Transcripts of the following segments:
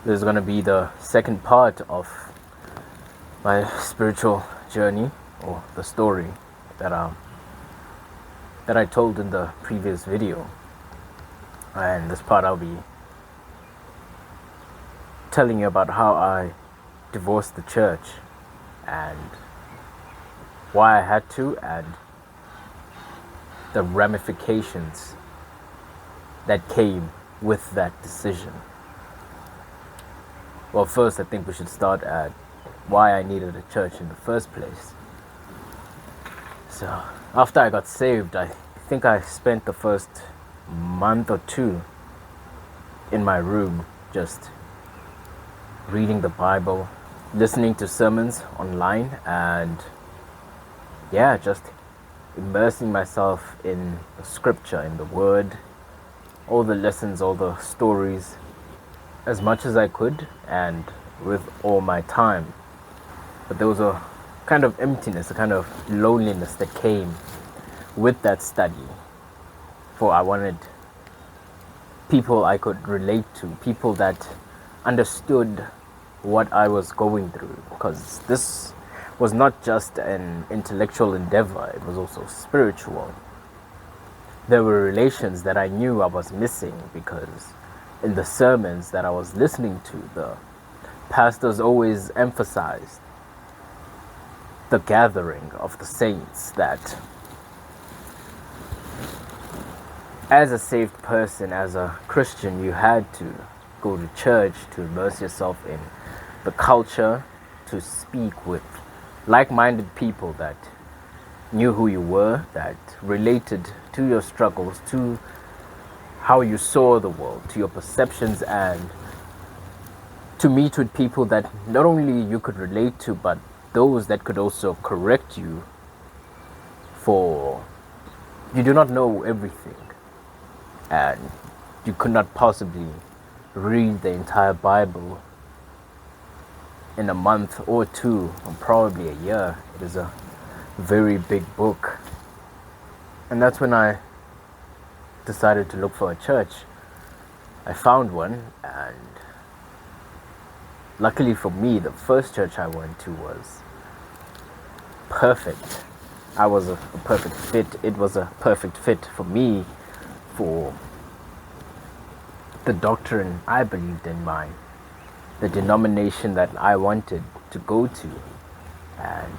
This is going to be the second part of my spiritual journey, or the story that I told in the previous video. And this part I'll be telling you about how I divorced the church and why I had to, and the ramifications that came with that decision. Well, first I think we should start at why I needed a church in the first place. So after I got saved, I think I spent the first month or two in my room just reading the Bible, listening to sermons online, and just immersing myself in the scripture, in the word, all the lessons, all the stories, as much as I could and with all my time. But there was a kind of emptiness, a kind of loneliness that came with that study. For I wanted people I could relate to, people that understood what I was going through, because this was not just an intellectual endeavor, it was also spiritual. There were relations that I knew I was missing, because in the sermons that I was listening to, the pastors always emphasized the gathering of the saints, that as a saved person, as a Christian, you had to go to church to immerse yourself in the culture, to speak with like-minded people that knew who you were, that related to your struggles, to how you saw the world, to your perceptions, and to meet with people that not only you could relate to, but those that could also correct you, for you do not know everything, and you could not possibly read the entire Bible in a month or two, or probably a year. It is a very big book. And that's when I decided to look for a church. I found one, and luckily for me, the first church I went to was perfect. I was a perfect fit. It was a perfect fit for me, for the doctrine I believed in, the denomination that I wanted to go to, and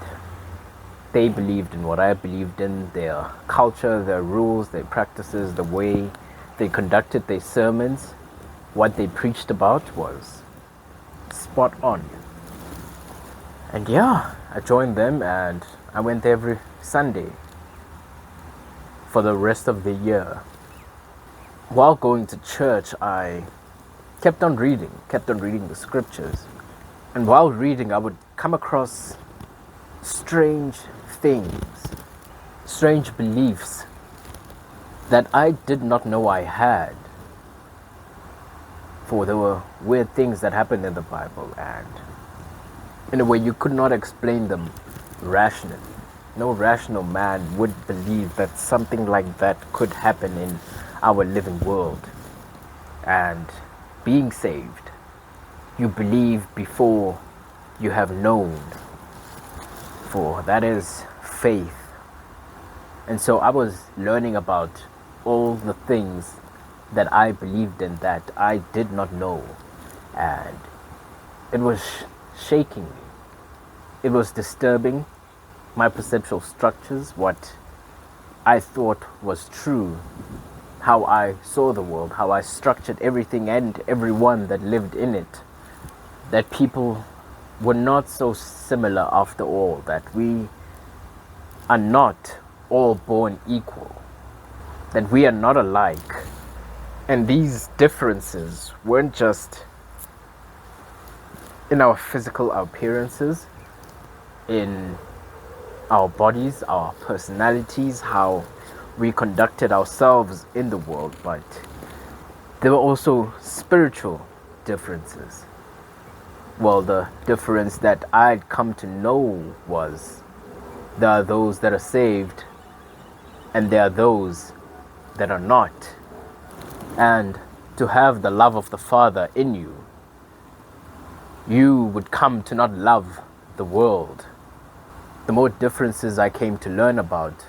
they believed in what I believed in, their culture, their rules, their practices, the way they conducted their sermons, what they preached about was spot on. And I joined them, and I went every Sunday for the rest of the year. While going to church, I kept on reading the scriptures. And while reading, I would come across strange things, strange beliefs that I did not know I had. For there were weird things that happened in the Bible, and in a way you could not explain them rationally. No rational man would believe that something like that could happen in our living world. And being saved, you believe before you have known, for that is faith. And so I was learning about all the things that I believed in that I did not know, and it was shaking me. It was disturbing my perceptual structures, what I thought was true, how I saw the world, how I structured everything and everyone that lived in it, that people were not so similar after all, that we are not all born equal, that we are not alike. And these differences weren't just in our physical appearances, in our bodies, our personalities, how we conducted ourselves in the world, but there were also spiritual differences. Well, the difference that I'd come to know was there are those that are saved and there are those that are not. And to have the love of the Father in you you would come to not love the world. The more differences I came to learn about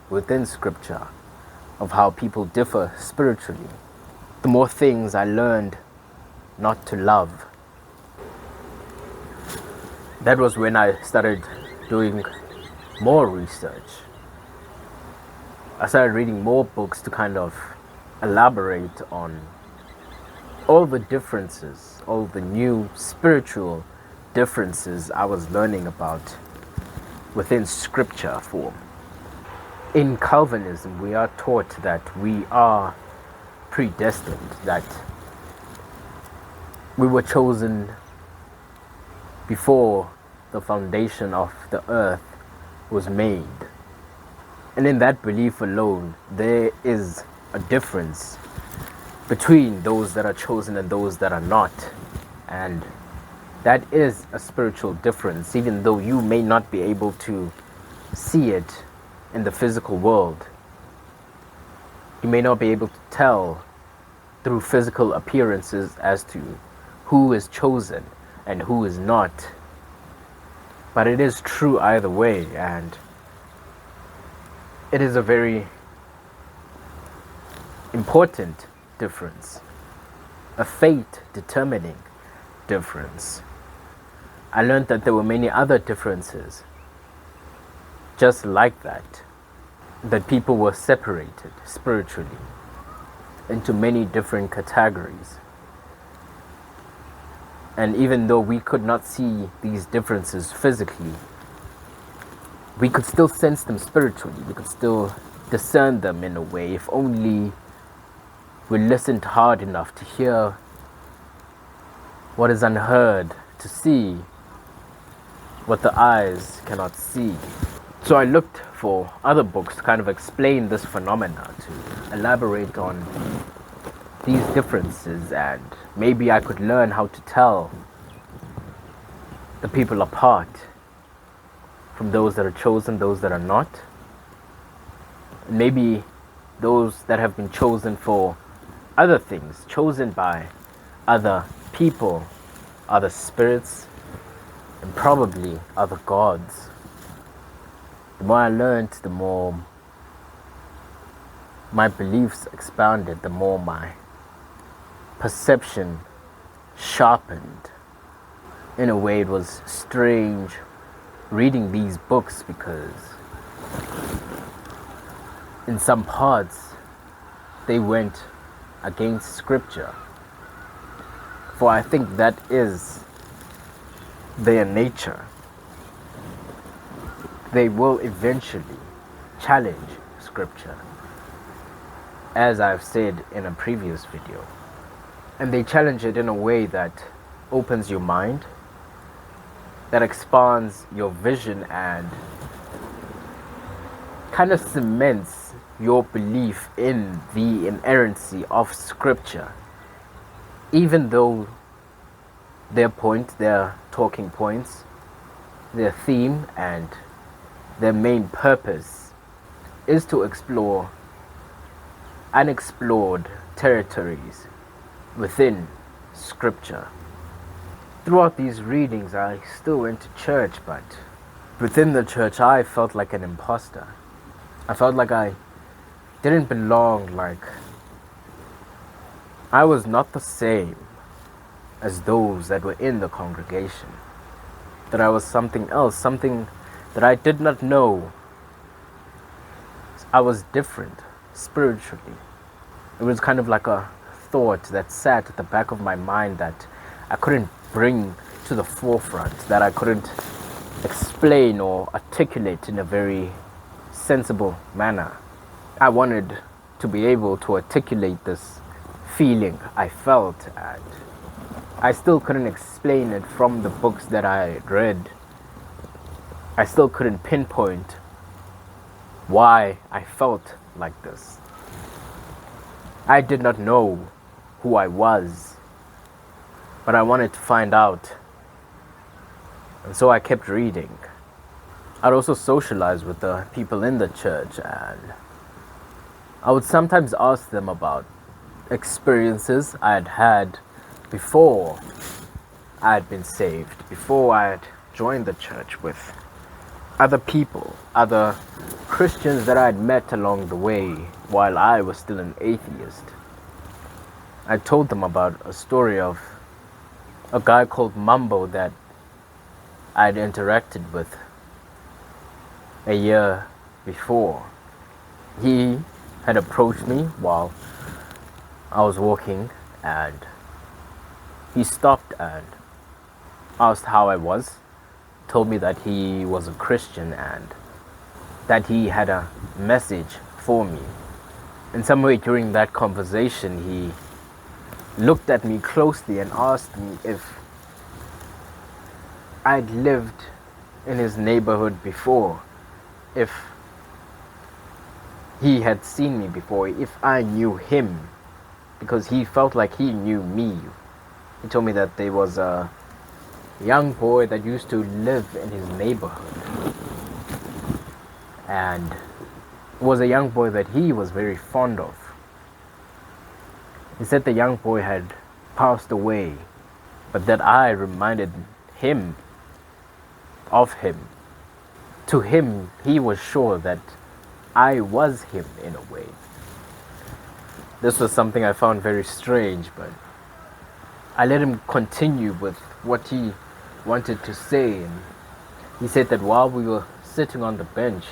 within scripture of how people differ spiritually, the more things I learned not to love. That was when I started doing more research. I started reading more books to kind of elaborate on all the differences, all the new spiritual differences I was learning about within scripture form. In Calvinism, we are taught that we are predestined, that we were chosen before the foundation of the earth was made. And in that belief alone, there is a difference between those that are chosen and those that are not. And that is a spiritual difference, even though you may not be able to see it in the physical world. You may not be able to tell through physical appearances as to who is chosen and who is not. But it is true either way, and it is a very important difference, a fate determining difference. I learned that there were many other differences just like that, that people were separated spiritually into many different categories. And even though we could not see these differences physically, we could still sense them spiritually. We could still discern them in a way, if only we listened hard enough to hear what is unheard, to see what the eyes cannot see. So I looked for other books to kind of explain this phenomena, to elaborate on these differences, and maybe I could learn how to tell the people apart from those that are chosen, those that are not. Maybe those that have been chosen for other things, chosen by other people, other spirits, and probably other gods. The more I learned, the more my beliefs expanded, the more my perception sharpened. In a way, it was strange reading these books because in some parts they went against scripture. For I think that is their nature. They will eventually challenge scripture, as I've said in a previous video. And they challenge it in a way that opens your mind, that expands your vision, and kind of cements your belief in the inerrancy of scripture. Even though their point, their talking points, their theme, and their main purpose is to explore unexplored territories within scripture. Throughout these readings, I still went to church, but within the church, I felt like an imposter. I felt like I didn't belong, like I was not the same as those that were in the congregation. That I was something else, something that I did not know. I was different spiritually. It was kind of like a thought that sat at the back of my mind that I couldn't bring to the forefront, that I couldn't explain or articulate in a very sensible manner. I wanted to be able to articulate this feeling I felt, and I still couldn't explain it from the books that I had read. I still couldn't pinpoint why I felt like this. I did not know who I was, but I wanted to find out. And so I kept reading. I'd also socialize with the people in the church, and I would sometimes ask them about experiences I had had before I had been saved, before I had joined the church with other people, other Christians that I had met along the way while I was still an atheist. I told them about a story of a guy called Mumbo that I'd interacted with a year before. He had approached me while I was walking, and he stopped and asked how I was, told me that he was a Christian and that he had a message for me. In some way during that conversation, he looked at me closely and asked me if I'd lived in his neighborhood before, if he had seen me before, if I knew him, because he felt like he knew me. He told me that there was a young boy that used to live in his neighborhood, and was a young boy that he was very fond of. He said the young boy had passed away, but that I reminded him of him. To him, he was sure that I was him in a way. This was something I found very strange, but I let him continue with what he wanted to say. And he said that while we were sitting on the bench,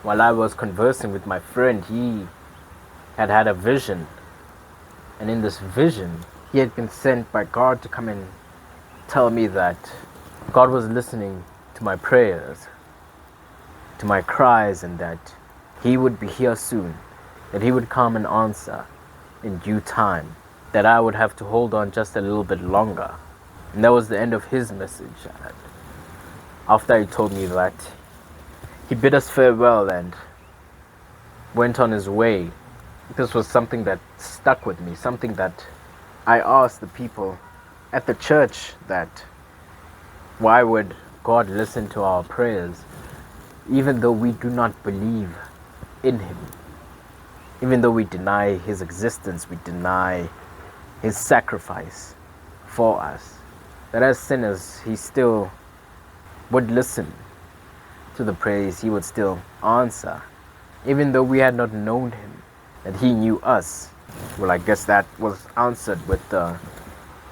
while I was conversing with my friend, he had had a vision. And in this vision, he had been sent by God to come and tell me that God was listening to my prayers, to my cries, and that he would be here soon, that he would come and answer in due time, that I would have to hold on just a little bit longer. And that was the end of his message. And after he told me that, he bid us farewell and went on his way. This was something that stuck with me, something that I asked the people at the church, that why would God listen to our prayers even though we do not believe in him, even though we deny his existence, we deny his sacrifice for us, that as sinners he still would listen to the prayers, he would still answer, even though we had not known him, that he knew us. Well, I guess that was answered with the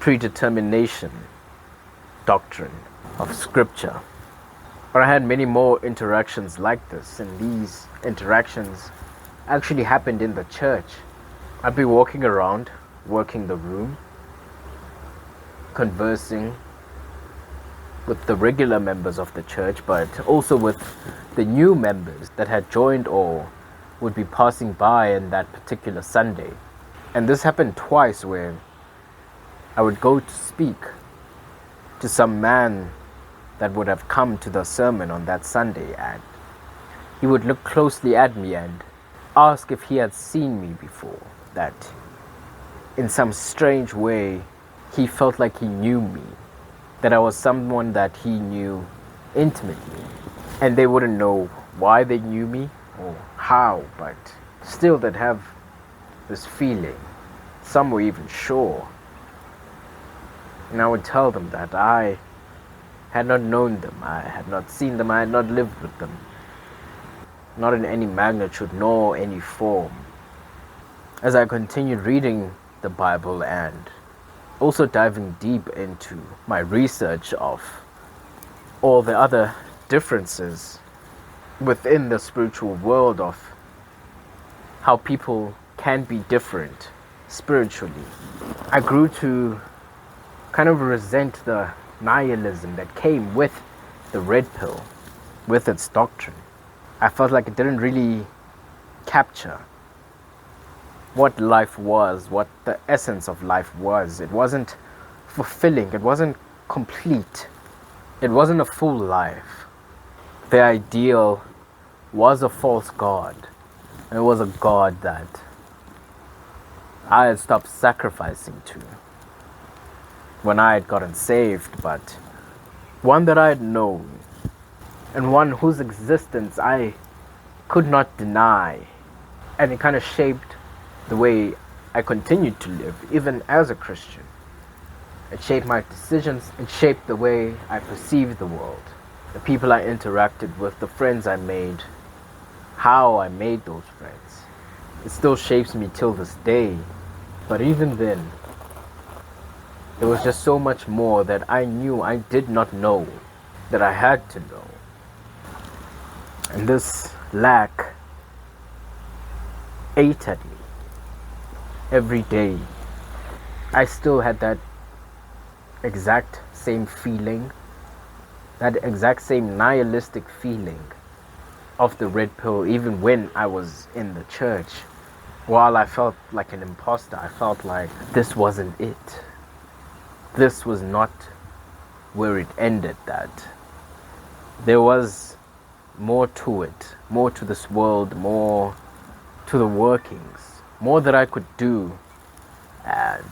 predetermination doctrine of Scripture. But I had many more interactions like this, and these interactions actually happened in the church. I'd be walking around, working the room, conversing with the regular members of the church, but also with the new members that had joined or would be passing by on that particular Sunday. And this happened twice, where I would go to speak to some man that would have come to the sermon on that Sunday, and he would look closely at me and ask if he had seen me before, that in some strange way he felt like he knew me, that I was someone that he knew intimately, and they wouldn't know why they knew me or how, but still they'd have this feeling. Some were even sure. And I would tell them that I had not known them, I had not seen them, I had not lived with them, not in any magnitude nor any form. As I continued reading the Bible and also diving deep into my research of all the other differences within the spiritual world, of how people can be different spiritually, I grew to kind of resent the nihilism that came with the red pill, with its doctrine. I felt like it didn't really capture what life was, what the essence of life was. It wasn't fulfilling, it wasn't complete, it wasn't a full life. The ideal was a false god, and it was a god that I had stopped sacrificing to when I had gotten saved, but one that I had known, and one whose existence I could not deny, and it kind of shaped the way I continued to live, even as a Christian. It shaped my decisions. It shaped the way I perceived the world, the people I interacted with, the friends I made, how I made those friends. It still shapes me till this day. But even then, there was just so much more that I knew I did not know, that I had to know. And this lack ate at me every day. I still had that exact same feeling, that exact same nihilistic feeling of the red pill, even when I was in the church. While I felt like an imposter, I felt like this wasn't it. This was not where it ended, that there was more to it, more to this world, more to the workings, more that I could do, and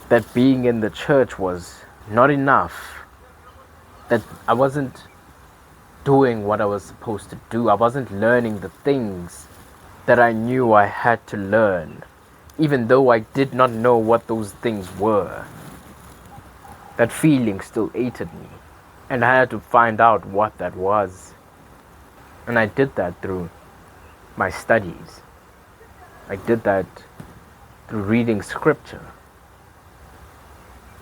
that being in the church was not enough, that I wasn't doing what I was supposed to do. I wasn't learning the things that I knew I had to learn, even though I did not know what those things were. That feeling still ate at me, and I had to find out what that was. And I did that through my studies. I did that through reading scripture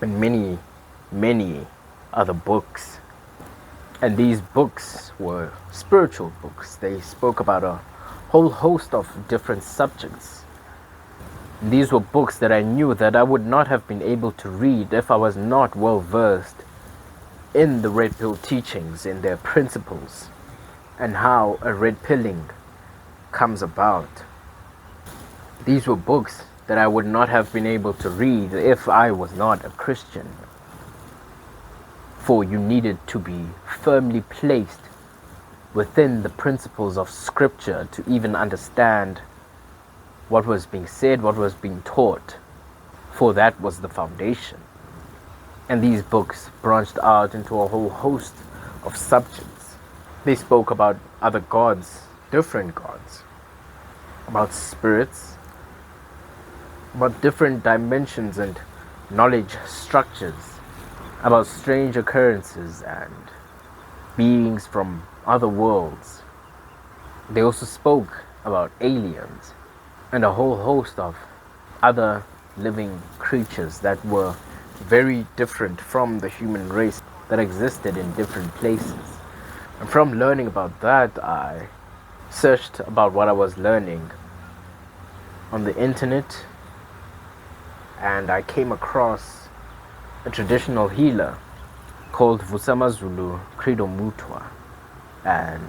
and many other books. And these books were spiritual books. They spoke about a whole host of different subjects. And these were books that I knew that I would not have been able to read if I was not well versed in the red pill teachings, in their principles, and how a red pilling comes about. These were books that I would not have been able to read if I was not a Christian. For you needed to be firmly placed within the principles of scripture to even understand what was being said, what was being taught. For that was the foundation. And these books branched out into a whole host of subjects. They spoke about other gods, different gods, about spirits, about different dimensions and knowledge structures, about strange occurrences and beings from other worlds. They also spoke about aliens and a whole host of other living creatures that were very different from the human race, that existed in different places. And from learning about that, I searched about what I was learning on the internet, and I came across a traditional healer called Vusamazulu Credo Mutwa, and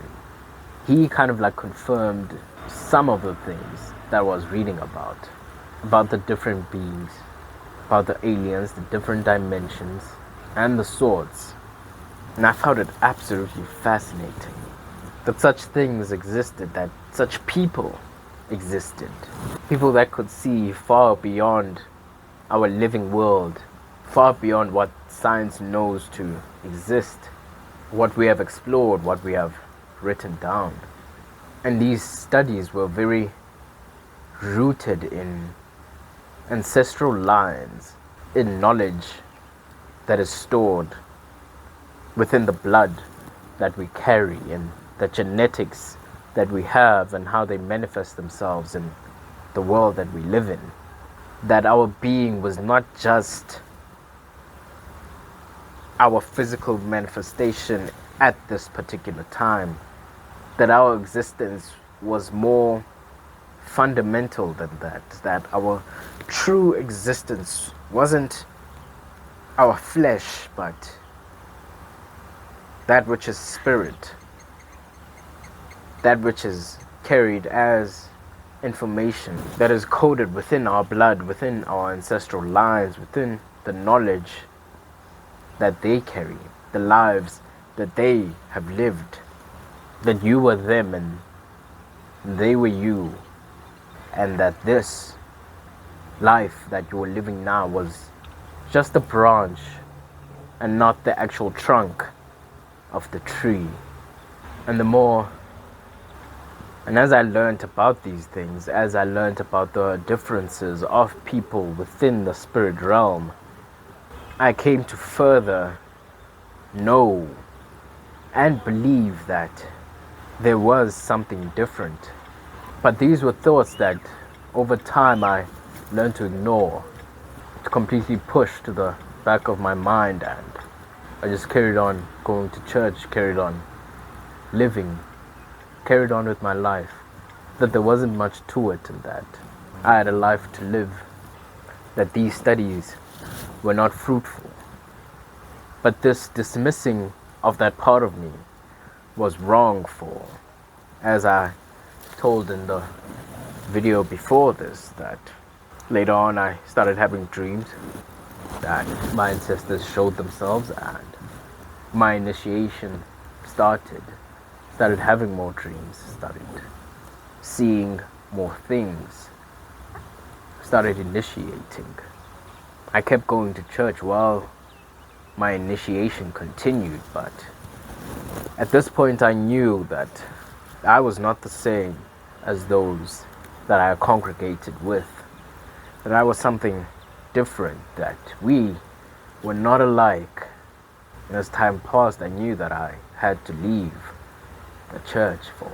he kind of like confirmed some of the things that I was reading about the different beings, about the aliens, the different dimensions, and the swords. And I found it absolutely fascinating that such things existed, that such people existed, people that could see far beyond our living world, far beyond what science knows to exist, what we have explored, what we have written down. And these studies were very rooted in ancestral lines, in knowledge that is stored within the blood that we carry, and the genetics that we have, and how they manifest themselves in the world that we live in. That our being was not just our physical manifestation at this particular time, that our existence was more fundamental than that, that our true existence wasn't our flesh, but that which is spirit, that which is carried as information, that is coded within our blood, within our ancestral lines, within the knowledge that they carry, the lives that they have lived, that you were them and they were you, and that this life that you are living now was just a branch and not the actual trunk of the tree. And as I learned about these things, as I learned about the differences of people within the spirit realm, I came to further know and believe that there was something different. But these were thoughts that over time I learned to ignore, to completely push to the back of my mind, and I just carried on going to church, carried on living, carried on with my life. That there wasn't much to it, and that I had a life to live, that these studies were not fruitful. But this dismissing of that part of me was wrong, for, as I told in the video before this, that later on I started having dreams that my ancestors showed themselves, and my initiation started having more dreams, started seeing more things, started initiating. I kept going to church while my initiation continued, but at this point I knew that I was not the same as those that I congregated with, that I was something different, that we were not alike. And as time passed, I knew that I had to leave the church, for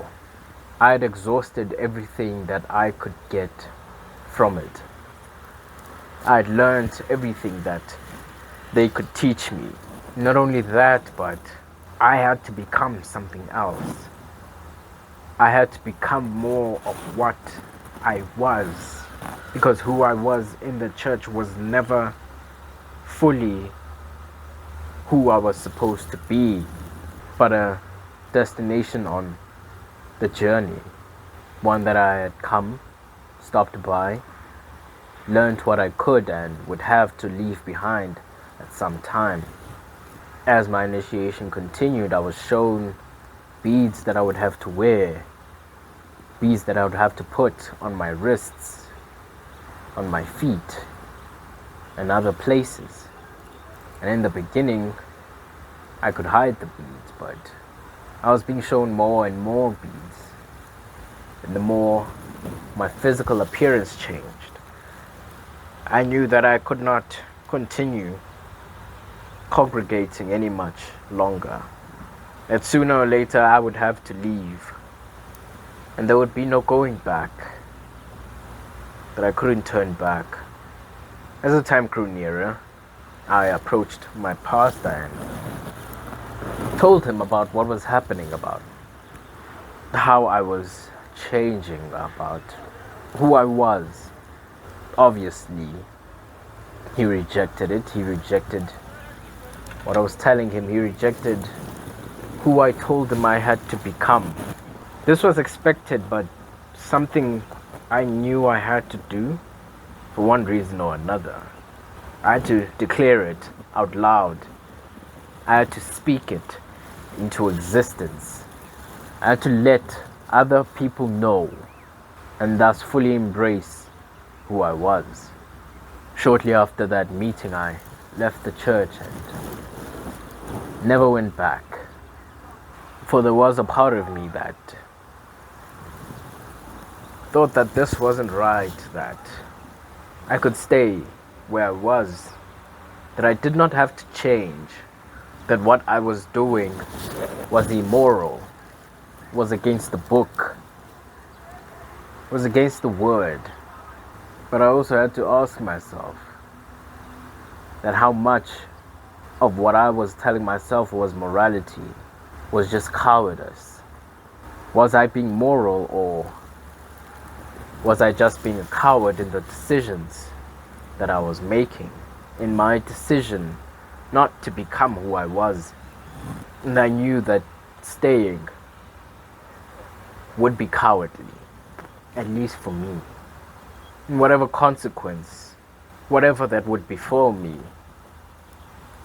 I had exhausted everything that I could get from it. I had learned everything that they could teach me. Not only that, but I had to become something else. I had to become more of what I was, because who I was in the church was never fully who I was supposed to be, but a destination on the journey, one that I had come, stopped by, learned what I could and would have to leave behind at some time. As my initiation continued, I was shown beads that I would have to wear, beads that I would have to put on my wrists, on my feet, and other places. And in the beginning, I could hide the beads, but I was being shown more and more beads. And the more my physical appearance changed, I knew that I could not continue congregating any much longer. That sooner or later I would have to leave, and there would be no going back, that I couldn't turn back. As the time grew nearer, I approached my pastor and told him about what was happening, about how I was changing, about who I was. Obviously, he rejected it. He rejected what I was telling him. He rejected who I told him I had to become. This was expected, but something I knew I had to do for one reason or another. I had to declare it out loud. I had to speak it into existence. I had to let other people know and thus fully embrace who I was. Shortly after that meeting, I left the church and never went back. For there was a part of me that thought that this wasn't right, that I could stay where I was, that I did not have to change, that what I was doing was immoral, was against the book, was against the word. But I also had to ask myself that how much of what I was telling myself was morality was just cowardice. Was I being moral, or was I just being a coward in the decisions that I was making, in my decision not to become who I was? And I knew that staying would be cowardly, at least for me. And whatever consequence, whatever that would befall me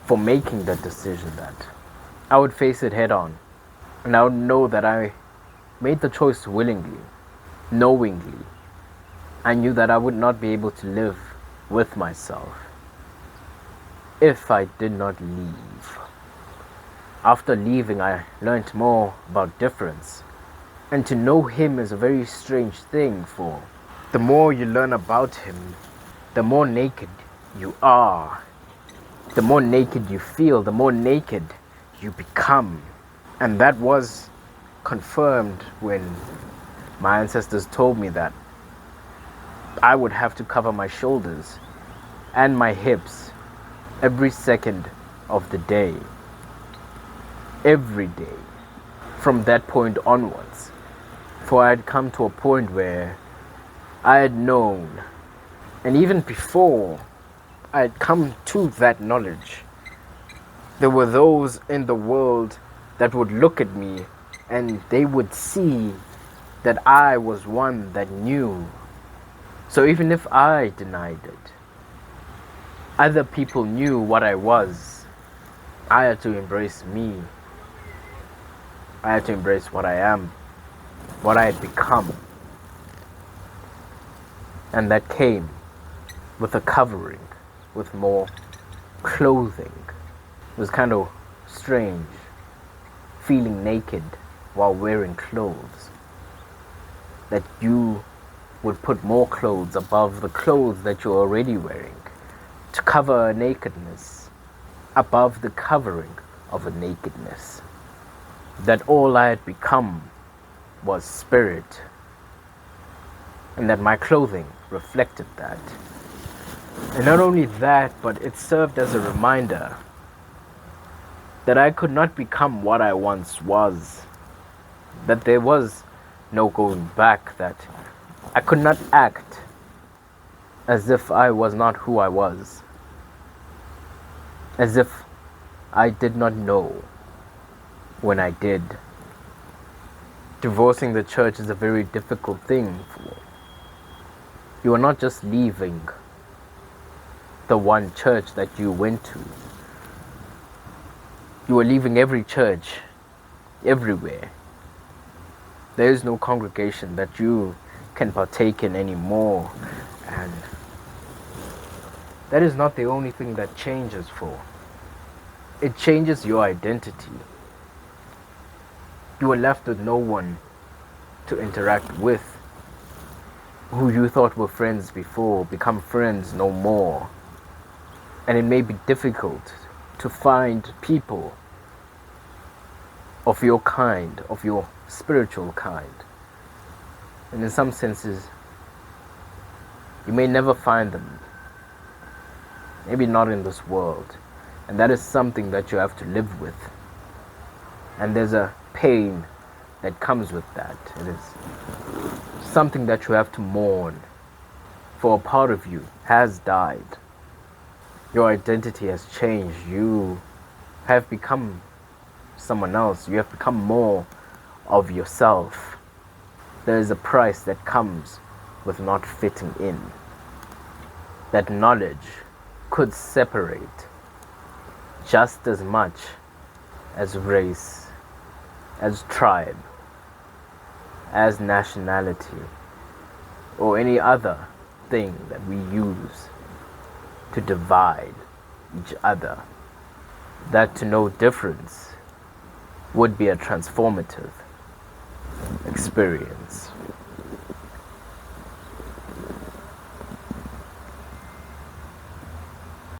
for making that decision, that I would face it head on. And I would know that I made the choice willingly, knowingly. I knew that I would not be able to live with myself if I did not leave. After leaving, I learned more about difference. And to know him is a very strange thing, for the more you learn about him, the more naked you are. The more naked you feel, the more naked you become. And that was confirmed when my ancestors told me that I would have to cover my shoulders and my hips every second of the day. Every day. From that point onwards. For I had come to a point where I had known, and even before I had come to that knowledge, there were those in the world that would look at me and they would see that I was one that knew. So even if I denied it, other people knew what I was. I had to embrace me. I had to embrace what I am, what I had become. And that came with a covering, with more clothing. It was kind of strange, feeling naked while wearing clothes. That you would put more clothes above the clothes that you're already wearing to cover a nakedness above the covering of a nakedness. That all I had become was spirit, and that my clothing reflected that. And not only that, but it served as a reminder that I could not become what I once was, that there was no going back, that I could not act as if I was not who I was, as if I did not know when I did. Divorcing the church is a very difficult thing. You are not just leaving the one church that you went to. You are leaving every church, everywhere. There is no congregation that you can partake in anymore. And that is not the only thing that changes for. It changes your identity. You are left with no one to interact with. Who you thought were friends before become friends no more. And it may be difficult to find people of your kind, of your spiritual kind. And in some senses, you may never find them. Maybe not in this world. And that is something that you have to live with. And there's a pain that comes with that. It is something that you have to mourn. For a part of you has died. Your identity has changed. You have become someone else. You have become more of yourself. There is a price that comes with not fitting in. That knowledge could separate just as much as race, as tribe, as nationality, or any other thing that we use to divide each other. That to know difference would be a transformative experience.